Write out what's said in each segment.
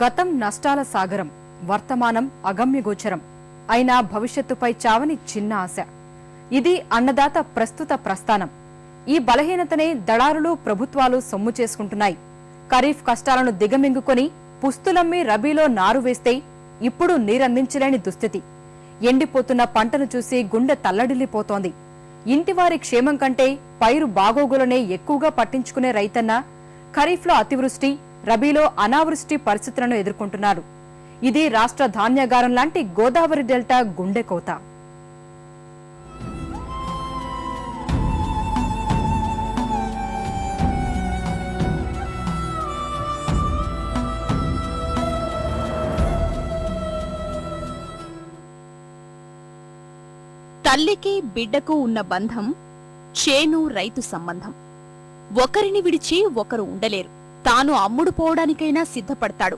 గతం నష్టాల సాగరం, వర్తమానం అగమ్యగోచరం, అయినా భవిష్యత్తుపై చావని చిన్న ఆశ. ఇది అన్నదాత ప్రస్తుత ప్రస్థానం. ఈ బలహీనతనే దళారులు, ప్రభుత్వాలు సొమ్ము చేసుకుంటున్నాయి. ఖరీఫ్ కష్టాలను దిగమింగుకొని పుస్తులమ్మి రబీలో నారు వేస్తే ఇప్పుడు నీరందించలేని దుస్థితి. ఎండిపోతున్న పంటను చూసి గుండె తల్లడిల్లిపోతోంది. ఇంటివారి క్షేమం కంటే పైరు బాగోగులనే ఎక్కువగా పట్టించుకునే రైతన్న ఖరీఫ్లో అతివృష్టి, రబీలో అనావృష్టి పరిస్థితులను ఎదుర్కొంటున్నారు. ఇది రాష్ట్ర ధాన్యాగారం లాంటి గోదావరి డెల్టా గుండెకోత. తల్లికి బిడ్డకు ఉన్న బంధం చేను రైతు సంబంధం. ఒకరిని విడిచి ఒకరు ఉండలేరు. తాను అమ్ముడు పోవడానికైనా సిద్ధపడతాడు.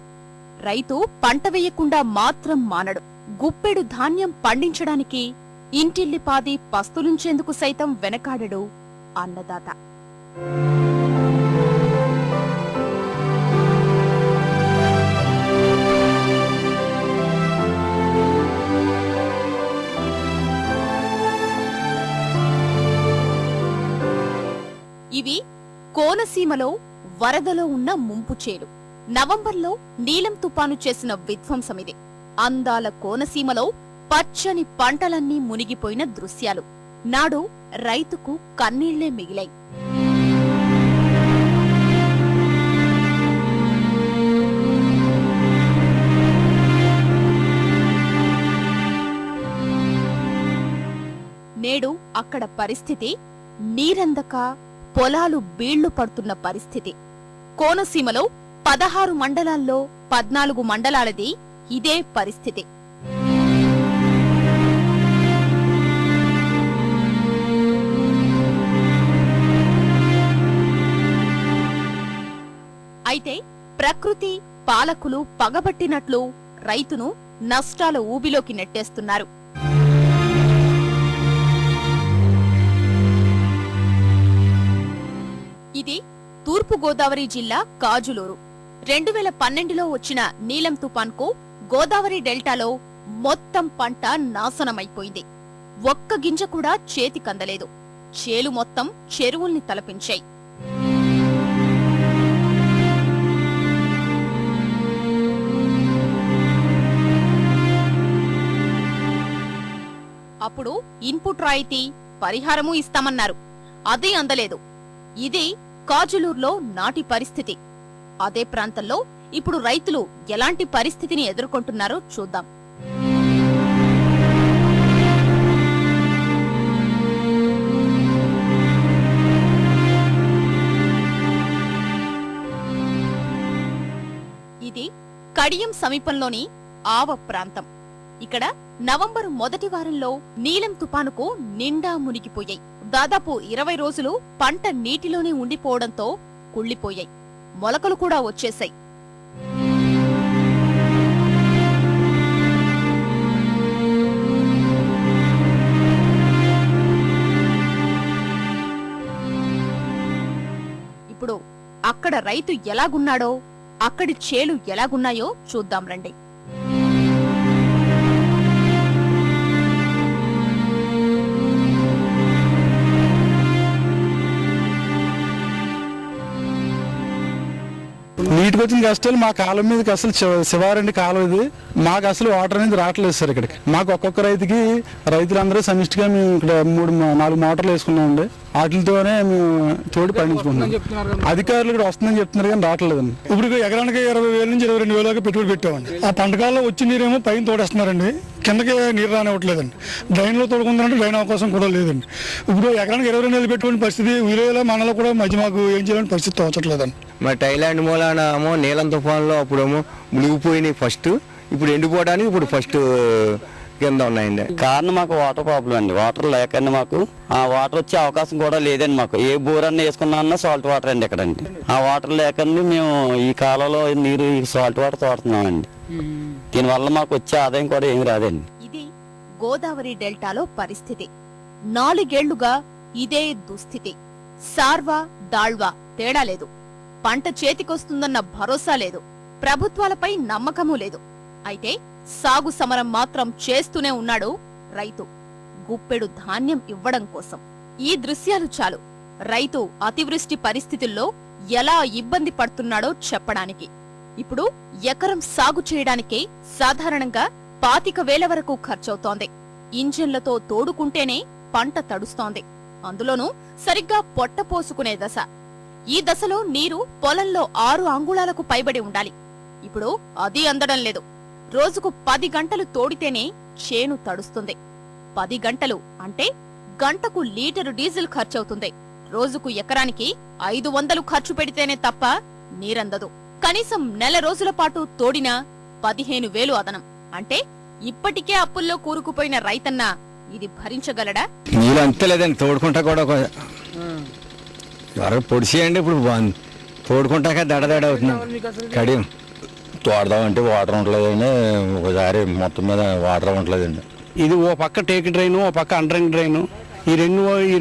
రైతు పంట వేయకుండా మాత్రం మానడు. గుప్పెడు ధాన్యం పండించడానికి ఇంటిల్లిపాది పస్తులుంచేందుకు సైతం వెనకాడడు అన్నదాత. ఇవి కోనసీమలో వరదలో ఉన్న ముంపు చేలు. నవంబర్లో నీలం తుపాను చేసిన విధ్వంసమిది. అందాల కోనసీమలో పచ్చని పంటలన్నీ మునిగిపోయిన దృశ్యాలు. నాడు రైతుకు కన్నీళ్లే మిగిలాయి. నేడు అక్కడ పరిస్థితి నీరందక పొలాలు బీళ్లు పడుతున్న పరిస్థితి. కోనసీమలో 16 మండలాల్లో 14 మండలాలది ఇదే పరిస్థితి. అయితే ప్రకృతి, పాలకులు పగబట్టినట్లు రైతును నష్టాల ఊబిలోకి నెట్టేస్తున్నారు. ఇది తూర్పుగోదావరి జిల్లా కాజులూరు. 2012లో వచ్చిన నీలం తుపాన్కు గోదావరి డెల్టాలో మొత్తం పంట నాశనమైపోయింది. ఒక్క గింజ కూడా చేతికందలేదు. చేలు మొత్తం చెరువుల్ని తలపించాయి. అప్పుడు ఇన్పుట్ రాయితీ, పరిహారమూ ఇస్తామన్నారు. అదే అందలేదు. ఇది కాజులూరులో నాటి పరిస్థితి. అదే ప్రాంతంలో ఇప్పుడు రైతులు ఎలాంటి పరిస్థితిని ఎదుర్కొంటున్నారో చూద్దాం. ఇది కడియం సమీపంలోని ఆవ ప్రాంతం. ఇక్కడ నవంబరు మొదటి వారంలో నీలం తుపానుకు నిండా మునిగిపోయాయి. దాదాపు 20 రోజులు పంట నీటిలోనే ఉండిపోవడంతో కుళ్లిపోయాయి. మొలకలు కూడా వచ్చేశాయి. ఇప్పుడు అక్కడ రైతు ఎలాగున్నాడో, అక్కడి చేలు ఎలాగున్నాయో చూద్దాం రండి. నీటికి వచ్చిన కష్టాలు మా కాలం మీదకి అసలు శివారండి కాలం ఇది. మాకు అసలు వాటర్ అనేది రావట్లేదు సార్. ఇక్కడికి మాకు ఒక్కొక్క రైతులందరూ సమిష్టిగా మేము ఇక్కడ 3-4 మోటార్లు వేసుకున్నామండి. వాటితోనే మేము తోడు పండించుకుంటున్నాం. అధికారులు ఇక్కడ వస్తుందని చెప్తున్నారు కానీ రావట్లేదండి. ఇప్పుడు ఎకరానికి 20,000 నుంచి 22,000 దాకా పెట్టుబడి పెట్టామండి. ఆ పంటకాల్లో వచ్చి నీరేమో పైన తోడేస్తున్నారండి, కిందకి నీరు రానివ్వట్లేదండి. డ్రైన్లో తోడుకుందంటే డ్రైన్ అవకాశం కూడా లేదండి. ఇప్పుడు ఎకరానికి 22,000 పెట్టుకునే పరిస్థితి విలేజ్లో మనలో కూడా మధ్య మాకు ఏం చేయాలని పరిస్థితి తోచట్లేదండి. మా థైలాండ్ మూలాన ఏమో నీలం తుఫాన్లో అప్పుడేమో మునిగిపోయినాయి ఫస్ట్. ఇప్పుడు ఎండిపోవడానికి ఇప్పుడు ఫస్ట్ కింద ఉన్నాయండి. కారణం మాకు వాటర్ ప్రాబ్లం అండి. వాటర్ లేకండి మాకు ఆ వాటర్ వచ్చే అవకాశం కూడా లేదండి. మాకు ఏ బోర్ అన్న వేసుకున్నా సాల్ట్ వాటర్ అండి ఇక్కడండి. ఆ వాటర్ లేకండి మేము ఈ కాలంలో నీరు సాల్ట్ వాటర్ తోడుతున్నామండి. దీనివల్ల మాకు వచ్చే ఆదాయం కూడా ఏమి రాదండి. ఇది గోదావరి డెల్టాలో పరిస్థితి. 4 ఏళ్లుగా ఇదే దుస్థితి. సార్వా దాళ్వా తేడా లేదు. పంట చేతికొస్తుందన్న భరోసా లేదు. ప్రభుత్వాలపై నమ్మకమూ లేదు. అయితే సాగు సమరం మాత్రం చేస్తూనే ఉన్నాడు రైతు, గుప్పెడు ధాన్యం ఇవ్వడం కోసం. ఈ దృశ్యాలు చాలు రైతు అతివృష్టి పరిస్థితుల్లో ఎలా ఇబ్బంది పడుతున్నాడో చెప్పడానికి. ఇప్పుడు ఎకరం సాగు చేయడానికే సాధారణంగా 25,000 వరకు ఖర్చవుతోంది. ఇంజన్లతో తోడుకుంటేనే పంట తడుస్తోంది. అందులోనూ సరిగ్గా పొట్టపోసుకునే దశ. ఈ దశలో నీరు పొలంలో 6 అంగుళాలకు పైబడి ఉండాలి. ఇప్పుడు అది అందడం లేదు. రోజుకు 10 గంటలు తోడితేనే చేను తడుస్తుంది. 10 గంటలు అంటే గంటకు లీటరు డీజిల్ ఖర్చవుతుంది. రోజుకు ఎకరానికి 500 ఖర్చు పెడితేనే తప్ప నీరందదు. కనీసం నెల రోజుల పాటు తోడినా 15,000 అదనం. అంటే ఇప్పటికే అప్పుల్లో కూరుకుపోయిన రైతన్న ఇది భరించగలడా? నీళ్ళు అంతలేదండి, తోడుకుంటా కూడా ఎవరు పొడిచేయండి. ఇప్పుడు తోడుకుంటాక దడ అవుతుంది. కడియం తోడదామంటే వాటర్ ఉండలేదండి, ఒకసారి మొత్తం మీద వాటర్ ఉండలేదండి. ఇది ఓ పక్క టేక్ డ్రైన్, ఓ పక్క అండరింగ్ డ్రైన్. ఈ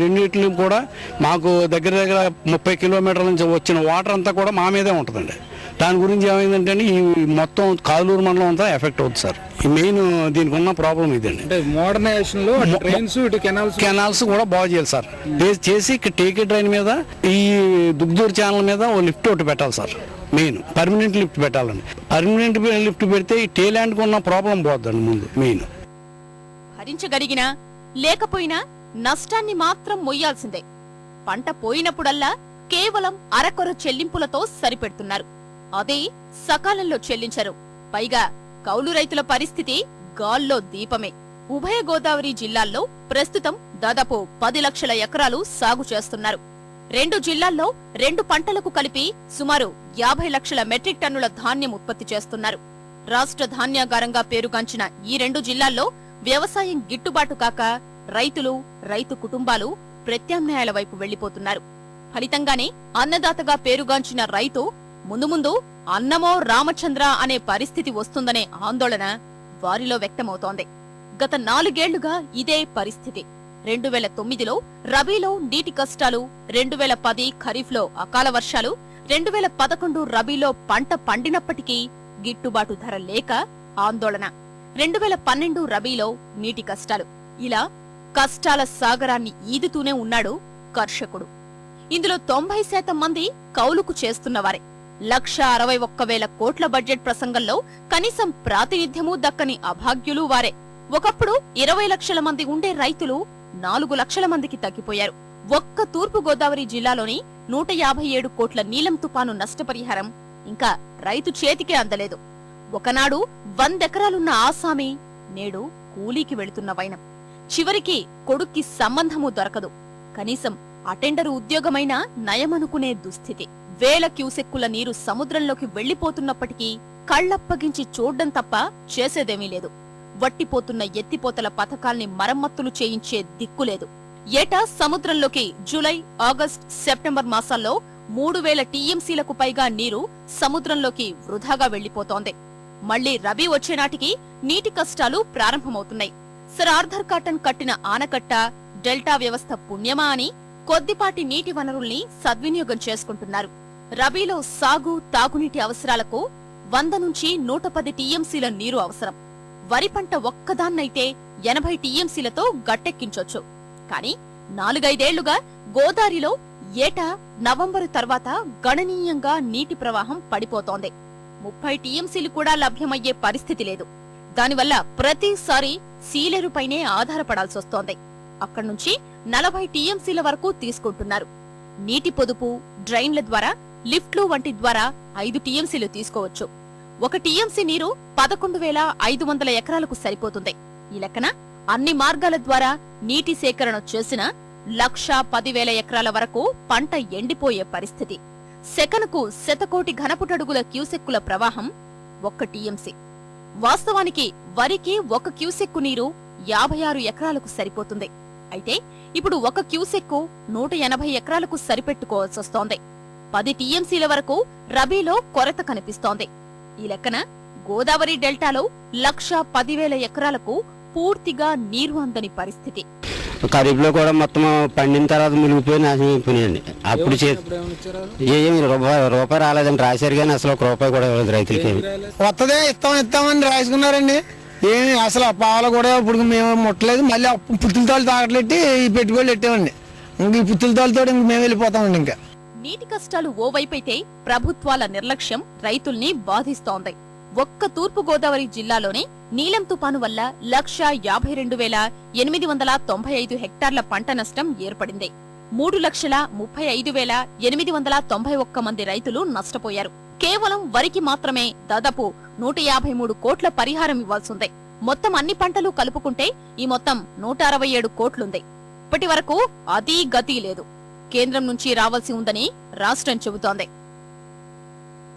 రెండింటిని కూడా మాకు దగ్గర 30 కిలోమీటర్ల నుంచి వచ్చిన వాటర్ అంతా కూడా మా మీదే ఉంటుందండి. దాని గురించి ఏమైందంటే ఈ మొత్తం కాలూరు మండలం అంతా ఎఫెక్ట్ అవుతుంది సార్. ఈ మెయిన్ దీనికి ఉన్న ప్రాబ్లం ఇదండి. అంటే మోడర్నైజేషన్ లో ట్రైన్స్ ఇటు కెనాల్స్ కూడా బాగు చేయాలి సార్. చేసి టేక్ డ్రైన్ మీద ఈ దుగ్దూరు ఛానల్ మీద ఓ లిఫ్ట్ ఒకటి పెట్టాలి సార్. మెయిన్ పర్మనెంట్ లిఫ్ట్ పెట్టాలండి. పర్మనెంట్ లిఫ్ట్ పెడితే ఈ టేలాండ్కి ఉన్న ప్రాబ్లం పోద్దండి ముందు మెయిన్. భరించగలిగినా లేకపోయినా నష్టాన్ని మాత్రం మొయ్యాల్సిందే. పంట పోయినప్పుడల్లా కేవలం అరకొర చెల్లింపులతో సరిపెడుతున్నారు. అదే సకాలంలో చెల్లించరు. పైగా కౌలు రైతుల పరిస్థితి గాల్లో దీపమే. ఉభయ గోదావరి జిల్లాల్లో ప్రస్తుతం దాదాపు 10 లక్షల ఎకరాలు సాగు చేస్తున్నారు. 2 జిల్లాల్లో 2 పంటలకు కలిపి సుమారు 50 లక్షల మెట్రిక్ టన్నుల ధాన్యం ఉత్పత్తి చేస్తున్నారు. రాష్ట్ర ధాన్యాగారంగా పేరుగాంచిన ఈ 2 జిల్లాల్లో వ్యవసాయం గిట్టుబాటు కాక రైతులు, రైతు కుటుంబాలు ప్రత్యామ్నాయాల వైపు వెళ్లిపోతున్నారు. ఫలితంగానే అన్నదాతగా పేరుగాంచిన రైతు ముందు ముందు అన్నమో రామచంద్ర అనే పరిస్థితి వస్తుందనే ఆందోళన వారిలో వ్యక్తమవుతోంది. గత 4 ఏళ్లుగా ఇదే పరిస్థితి. 2009లో రబీలో నీటి కష్టాలు, 2010 ఖరీఫ్లో అకాల వర్షాలు, 2011 రబీలో పంట పండినప్పటికీ గిట్టుబాటు ధర లేక ఆందోళన, 2012 రబీలో నీటి కష్టాలు. ఇలా కష్టాల సాగరాన్ని ఈదుతూనే ఉన్నాడు కర్షకుడు. ఇందులో 90% మంది కౌలుకు చేస్తున్నవారే. 1,61,000 కోట్ల బడ్జెట్ ప్రసంగంలో కనీసం ప్రాతినిధ్యమూ దక్కని అభాగ్యులు వారే. ఒకప్పుడు 20 లక్షల మంది ఉండే రైతులు 4 లక్షల మందికి తగ్గిపోయారు. ఒక్క తూర్పు గోదావరి జిల్లాలోని 157 కోట్ల నీలం తుపాను నష్టపరిహారం ఇంకా రైతు చేతికే అందలేదు. ఒకనాడు 100 ఎకరాలున్న ఆసామి నేడు కూలీకి వెళుతున్న వైనం. చివరికి కొడుక్కి సంబంధమూ దొరకదు. కనీసం అటెండరు ఉద్యోగమైనా నయమనుకునే దుస్థితి. వేల క్యూసెక్కుల నీరు సముద్రంలోకి వెళ్లిపోతున్నప్పటికీ కళ్లప్పగించి చూడ్డం తప్ప చేసేదేమీ లేదు. వట్టిపోతున్న ఎత్తిపోతల పథకాల్ని మరమ్మతులు చేయించే దిక్కులేదు. ఏటా సముద్రంలోకి జూలై, ఆగస్టు, సెప్టెంబర్ మాసాల్లో 3,000 టీఎంసీలకు పైగా నీరు సముద్రంలోకి వృధాగా వెళ్లిపోతోంది. మళ్లీ రబీ వచ్చేనాటికి నీటి కష్టాలు ప్రారంభమవుతున్నాయి. సర్ ఆర్థర్ కాటన్ కట్టిన ఆనకట్ట, డెల్టా వ్యవస్థ పుణ్యమా అని కొద్దిపాటి నీటి వనరుల్ని సద్వినియోగం చేసుకుంటున్నారు. రబీలో సాగు, తాగునీటి అవసరాలకు 100 నుంచి 110 టీఎంసీల నీరు అవసరం. వరి పంట ఒక్కదాన్నైతే 80 టీఎంసీలతో గట్టెక్కించొచ్చు. కానీ 4-5 ఏళ్లుగా గోదావరిలో ఏటా నవంబరు తర్వాత గణనీయంగా నీటి ప్రవాహం పడిపోతోంది. 30 టీఎంసీలు కూడా లభ్యమయ్యే పరిస్థితి లేదు. దానివల్ల ప్రతిసారి సీలేరుపైనే ఆధారపడాల్సొస్తోంది. అక్కడ్నుంచి 40 టీఎంసీల వరకు తీసుకుంటున్నారు. నీటి పొదుపు, డ్రైన్ల ద్వారా, లిఫ్ట్లు వంటి ద్వారా 5 టీఎంసీలు తీసుకోవచ్చు. 1 టీఎంసీ నీరు 11,500 ఎకరాలకు సరిపోతుంది. ఈ లెక్కన అన్ని మార్గాల ద్వారా నీటి సేకరణ చేసిన 1,10,000 ఎకరాల వరకు పంట ఎండిపోయే పరిస్థితి. సెకనుకు 100 కోటి ఘనపుటడుగుల క్యూసెక్కుల ప్రవాహం 1 టీఎంసీ. వాస్తవానికి వరికి 1 క్యూసెక్కు నీరు 56 ఎకరాలకు సరిపోతుంది. అయితే ఇప్పుడు 1 క్యూసెక్కు 180 ఎకరాలకు సరిపెట్టుకోవాల్సొస్తోంది. 10 టీఎంసీల వరకు రబీలో కొరత కనిపిస్తోంది. ఈ లెక్కన గోదావరి డెల్టాలో 1,10,000 ఎకరాలకు పూర్తిగా నీరు అందని పరిస్థితి. ఖరీఫ్లో కూడా మొత్తం పండిన తర్వాత మునిగిపోయి నాశనం అయిపోయినాయండి. అప్పుడు ఏమి రూపాయి రాలేదండి. రాశారు కానీ అసలు ఒక రూపాయి కూడా ఇవ్వలేదు రైతులకి. వస్తదే ఇస్తామని రాసుకున్నారండి. ఏమి అసలు పావులు కూడా ఇప్పుడు మేము ముట్టలేదు. మళ్ళీ పుత్తులతోలు తాగట్లెట్టి ఈ పెట్టుబడులు పెట్టామండి. ఇంక ఈ పుత్తులతోలతో ఇంక మేము వెళ్ళిపోతామండి. ఇంకా నీటి కష్టాలు ఓవైపైతే ప్రభుత్వాల నిర్లక్ష్యం రైతుల్ని బాధిస్తోంది. ఒక్క తూర్పు గోదావరి జిల్లాలోనే నీలం తుపాను వల్ల 1,52,895 హెక్టార్ల పంట నష్టం ఏర్పడింది. 3,35,891 మంది రైతులు నష్టపోయారు. కేవలం వరికి మాత్రమే దాదాపు 153 కోట్ల పరిహారం ఇవ్వాల్సిందే. మొత్తం అన్ని పంటలు కలుపుకుంటే ఈ మొత్తం 167 కోట్లుంది. ఇప్పటి వరకు అదీ గతీ లేదు. కేంద్రం నుంచి రావాల్సి ఉందని రాష్ట్రం చెబుతోంది.